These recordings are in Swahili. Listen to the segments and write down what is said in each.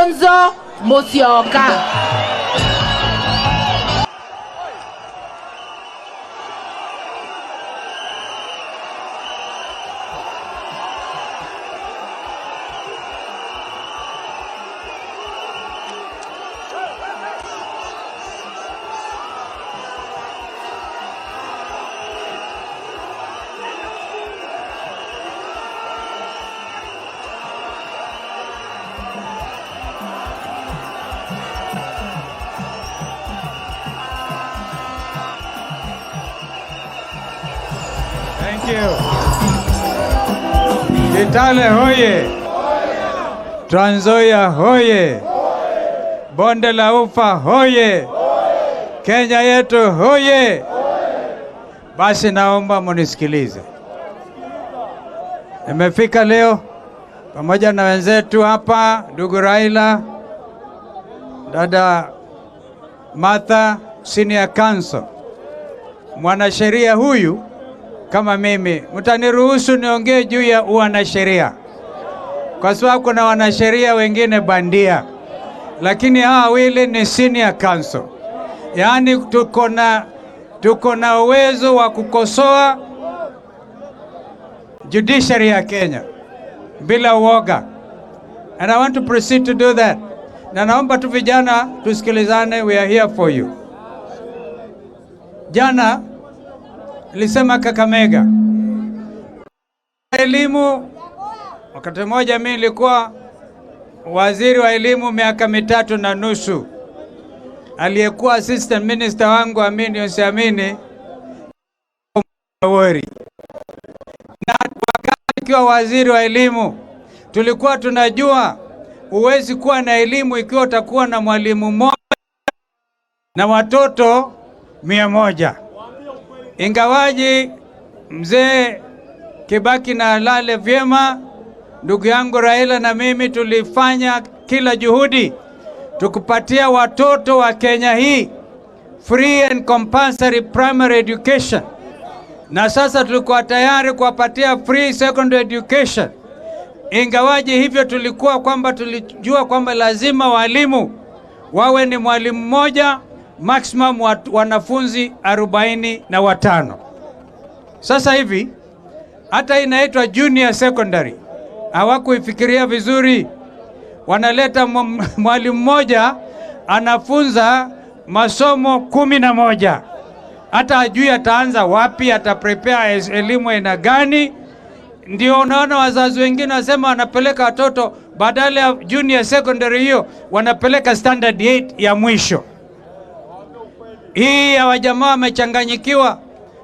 Kalonzo Musyoka. Thank you. Kitale hoye. Nzoia hoye. Bonde la Ufa hoye. Kenya yetu hoye. Basi naomba munisikilize. Nimefika leo pamoja na wenzetu hapa, ndugu Raila, dada Martha, senior counsel. Mwanasheria huyu kama mimi, mtaniruhusu niongee juu ya wanasheria, kwa sababu kuna wanasheria wengine bandia, lakini hawa wawili ni senior counsel. Yaani tuko na uwezo wa kukosoa judiciary ya Kenya bila uoga. And I want to proceed to do that. Na naomba tu vijana tusikilizane, we are here for you. Jana nilisema Kakamega elimu, wakati mmoja mimi nilikuwa waziri wa elimu miaka 3.5. Aliyekuwa assistant minister wangu, amini usiamini, na wakati nikiwa waziri wa elimu tulikuwa tunajua huwezi kuwa na elimu ikiwa utakuwa na mwalimu mmoja na watoto 100. Ingawaji mzee Kibaki na alale vyema, ndugu yangu Raila na mimi tulifanya kila juhudi tukupatia watoto wa Kenya hii free and compulsory primary education, na sasa tulikuwa tayari kuwapatia free secondary education. Ingawaji hivyo tulijua kwamba lazima walimu wawe ni mwalimu mmoja, maximum wanafunzi 45. Sasa hivi hata inaitwa junior secondary, hawakuifikiria vizuri. Wanaleta mwalimu mmoja anafunza masomo 11, hata ajui ataanza wapi, ataprepare elimu aina gani. Ndio unaona wazazi wengine wasema wanapeleka watoto badala ya junior secondary hiyo wanapeleka standard 8 ya mwisho. Hii hawa jamaa wamechanganyikiwa,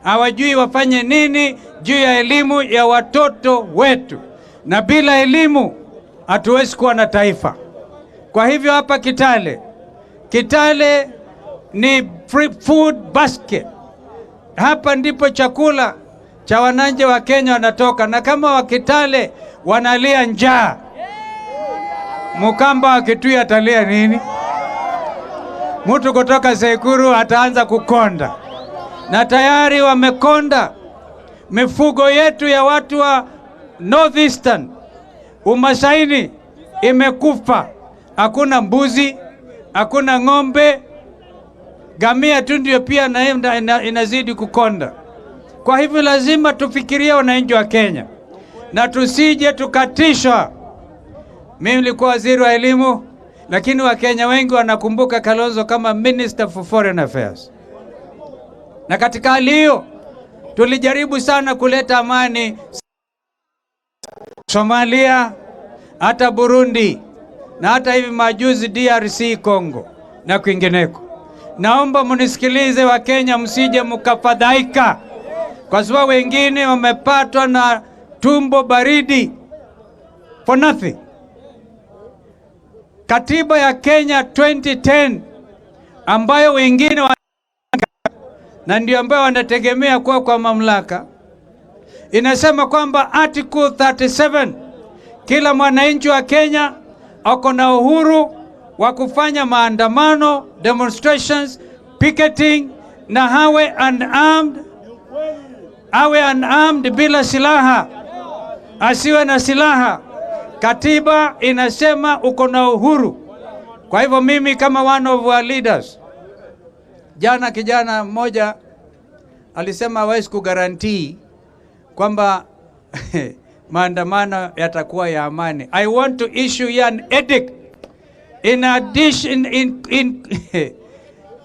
hawajui wafanye nini juu ya elimu ya watoto wetu, na bila elimu hatuwezi kuwa na taifa. Kwa hivyo hapa Kitale ni free food basket. Hapa ndipo chakula cha wananchi wa Kenya wanatoka, na kama wa Kitale wanalia njaa, Mukamba wa Kitui atalia nini? Mtu kutoka Sekuru ataanza kukonda, na tayari wamekonda. Mifugo yetu ya watu wa Northeastern Umasaini imekufa, hakuna mbuzi, hakuna ng'ombe, gamia tu ndio pia inazidi kukonda. Kwa hivyo lazima tufikirie wananchi wa Kenya na tusije tukatishwa. Mimi nilikuwa waziri wa elimu, lakini Wakenya wengi wanakumbuka Kalonzo kama Minister for Foreign Affairs. Na katika hali hiyo tulijaribu sana kuleta amani Somalia, hata Burundi, na hata hivi majuzi DRC Congo na kwingineko. Naomba munisikilize wa Kenya, msije mkafadhaika, kwa sababu wengine wamepatwa na tumbo baridi for nothing. Katiba ya Kenya 2010 ambayo wengine na ndio ambayo wanategemea kwa mamlaka inasema kwamba Article 37, kila mwananchi wa Kenya ako na uhuru wa kufanya maandamano, demonstrations, picketing, na awe unarmed bila silaha, asiwe na silaha. Katiba inasema uko na uhuru Kwa hivyo mimi kama one of our leaders, jana kijana mmoja alisema hawezi kugarantii kwamba maandamano yatakuwa ya amani. I want to issue an edict in addition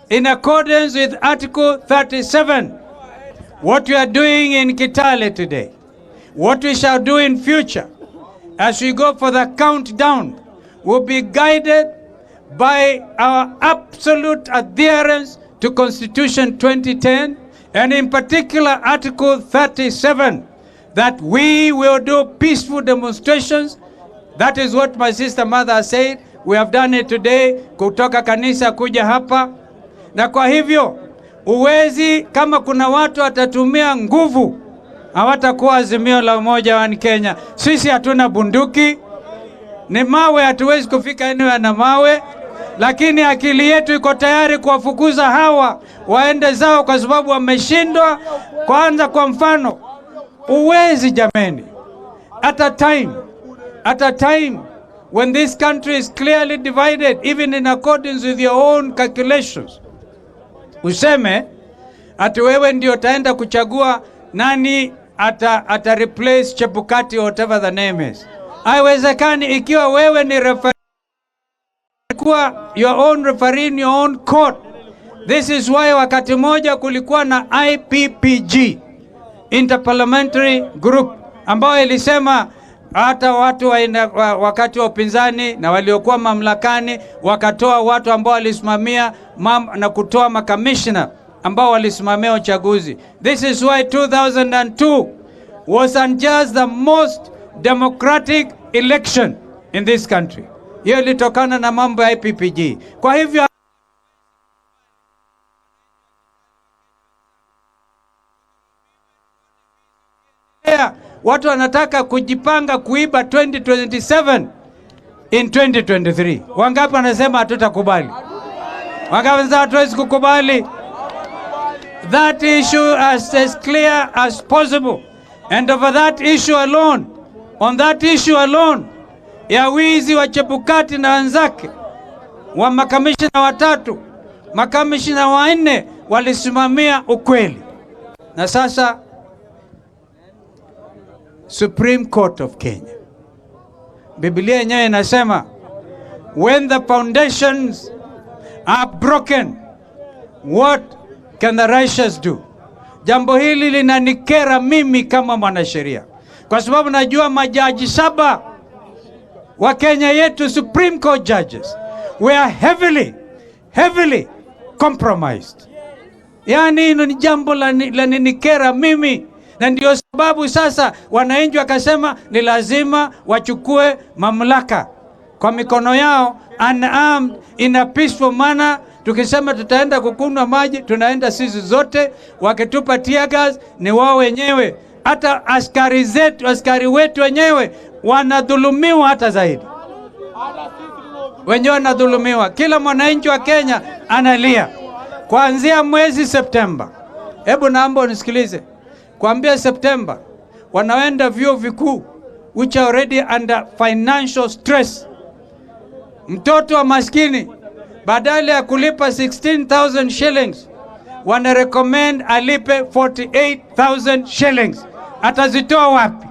in accordance with Article 37. What we are doing in Kitale today, what we shall do in future, as we go for the countdown, will be guided by our absolute adherence to Constitution 2010, and in particular Article 37, that we will do peaceful demonstrations. That is what my sister mother said. We have done it today, kutoka kanisa kuja hapa. Na kwa hivyo, uwezi kama kuna watu watatumia nguvu, hawatakuwa Azimio la Umoja wa Kenya. Sisi hatuna bunduki, ni mawe, hatuwezi kufika eneo na mawe, lakini akili yetu iko tayari kuwafukuza hawa waende zao kwa sababu wameshindwa. Kwanza kwa mfano, uwezi jameni, at a time when this country is clearly divided, even in accordance with your own calculations, useme ati wewe ndio taenda kuchagua nani ata replace Chebukati or whatever the name is. Haiwezekani ikiwa wewe ni referee, your own referee in your own court. This is why wakati moja kulikuwa na IPPG, Interparliamentary Group, ambao ilisema hata watu wakati wa upinzani na waliokuwa mamlakani wakatoa watu ambao walisimamia na kutoa makamishna ambao walisimamia uchaguzi. This is why 2002 was just the most democratic election in this country. Hiyo ilitokana na mambo ya IPPG. Kwa hivyo watu wanataka kujipanga kuiba 2027 in 2023. Wangapi wanasema hatutakubali? Wangapi wanasema hatuwezi kukubali? That issue as clear as possible. And over that issue alone, on that issue alone, ya wizi wa Chebukati na wenzake, wa makamishina watatu, makamishina wanne walisimamia ukweli. Na sasa Supreme Court of Kenya, Biblia yenyewe inasema when the foundations are broken, what can the righteous do? Jambo hili linanikera mimi kama mwanasheria, kwa sababu najua majaji 7 wa Kenya yetu, Supreme Court judges, were heavily compromised. Yani hilo ni jambo la ninikera mimi, na ndio sababu sasa wananchi wakasema ni lazima wachukue mamlaka kwa mikono yao, unarmed, in a peaceful manner. Tukisema tutaenda kukunywa maji, tunaenda sisi zote, wakitupa tear gas ni wao wenyewe. Hata askari wetu wenyewe wanadhulumiwa hata zaidi. Wenyewe wanadhulumiwa. Kila mwananchi wa Kenya analia. Kuanzia mwezi Septemba, hebu naomba unisikilize, kuanzia Septemba wanaenda vyuo vikuu which are already under financial stress. Mtoto wa maskini badala ya kulipa 16,000 shillings wana recommend alipe 48,000 shillings. Atazitoa wapi?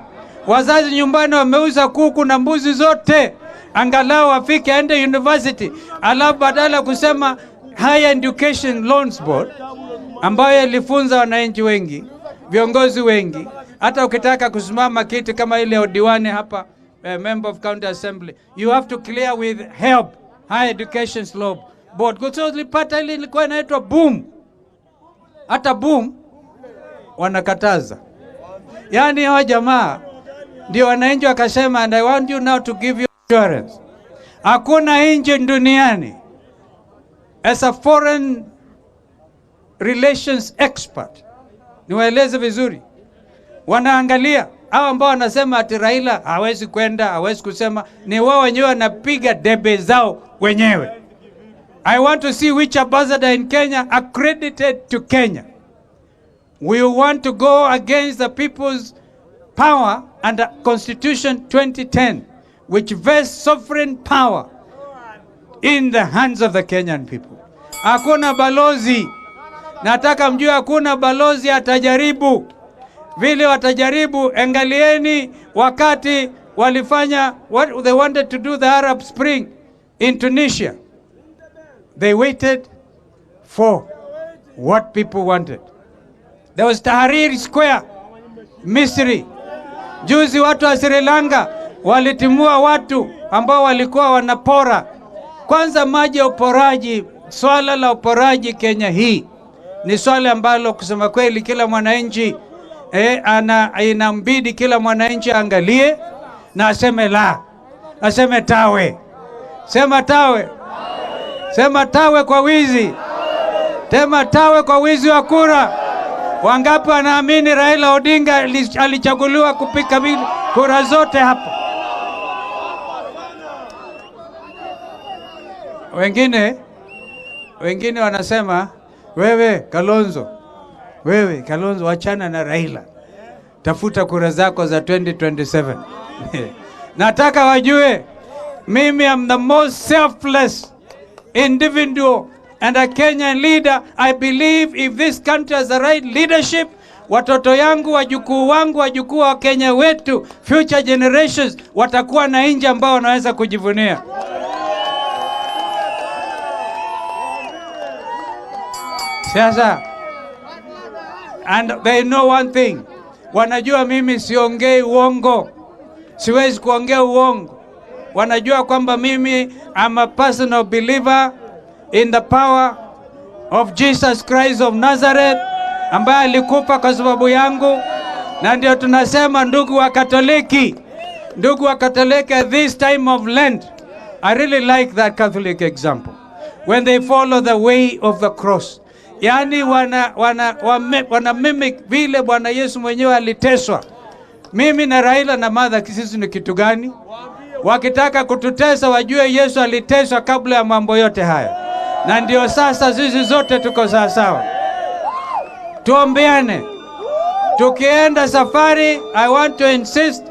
Wazazi nyumbani wameuza kuku na mbuzi zote angalau afike aende university, alafu badala kusema Higher Education Loans Board ambayo ilifunza wananchi wengi, viongozi wengi, hata ukitaka kusimama kiti kama ile Odiwane hapa, member of county assembly, you have to clear with help Higher Education Loans Board. Kwa sababu ilipata ile ilikuwa inaitwa boom. Hata boom wanakataza. Yani hao jamaa ndio wananchi wakasema, and I want you now to give you assurance. Hakuna nchi duniani, as a foreign relations expert, niwaeleze vizuri, wanaangalia hao ambao wanasema ati Raila hawezi kwenda, hawezi kusema, ni wao wenyewe wanapiga debe zao wenyewe. I want to see which ambassador in Kenya accredited to Kenya. We want to go against the people's power under Constitution 2010, which vests sovereign power in the hands of the Kenyan people. Hakuna balozi. Nataka mjue hakuna balozi atajaribu. Vile watajaribu, angalieni wakati walifanya what they wanted to do the Arab Spring in Tunisia. They waited for what people wanted. There was Tahrir Square, Misri. Juzi watu wa Sri Lanka walitimua watu ambao walikuwa wanapora. Kwanza maji ya uporaji, swala la uporaji Kenya hii ni swala ambalo kusema kweli kila mwananchi inambidi kila mwananchi angalie na aseme la, aseme tawe. Sema tawe. Sema tawe kwa wizi. Sema tawe kwa wizi wa kura. Wangapi wanaamini Raila Odinga alichaguliwa kupika kura zote hapa? Wengine wanasema wewe Kalonzo wachana na Raila. Tafuta kura zako za 2027. Nataka wajue mimi am the most selfless individual and a Kenyan leader. I believe if this country has the right leadership, watoto yangu, wajukuu wangu, wajukuu wa Kenya wetu, future generations watakuwa na nchi ambao wanaweza kujivunia. Sasa, and they know one thing. Wanajua mimi siongei uongo. Siwezi kuongea uongo. Wanajua kwamba mimi am a personal believer in the power of Jesus Christ of Nazareth, ambaye alikufa kwa sababu yangu. Na ndio tunasema ndugu wa Katoliki, at this time of Lent, I really like that Catholic example. When they follow the way of the cross. Yani wana mimic vile Bwana Yesu mwenyewe aliteswa. Mimi na Raila na Martha sisi ni kitu gani? Wakitaka kututesa wajue Yesu aliteswa kabla ya mambo yote haya. Na ndio sasa sisi zote tuko sawa. Tuombeane. Tukienda safari, I want to insist,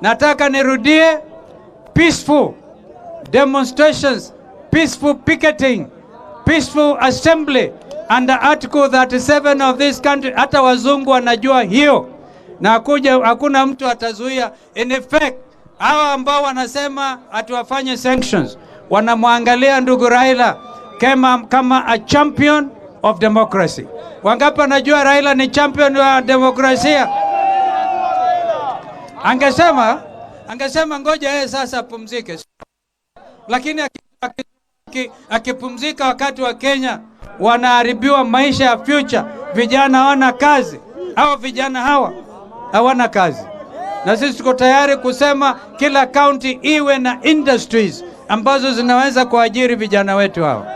nataka nirudie, peaceful demonstrations, peaceful picketing, peaceful assembly under Article 37 of this country. Hata wazungu wanajua hiyo. Na hakuna mtu atazuia. In effect, hawa ambao wanasema atuwafanye sanctions, wanamwangalia ndugu Raila kama a champion of democracy. Wangapi wanajua Raila ni champion wa demokrasia? Angesema ngoja yeye sasa apumzike. Lakini akipumzika wakati wa Kenya wanaharibiwa maisha ya future. Vijana hawana kazi. Vijana hawana kazi. Na sisi tuko tayari kusema kila county iwe na industries ambazo zinaweza kuajiri vijana wetu hao.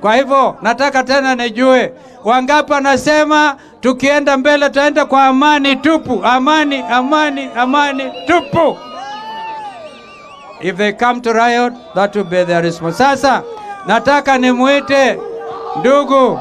Kwa hivyo nataka tena nijue wangapi wanasema tukienda mbele tutaenda kwa amani tupu. Amani tupu. If they come to riot, that will be their response. Sasa nataka nimuite ndugu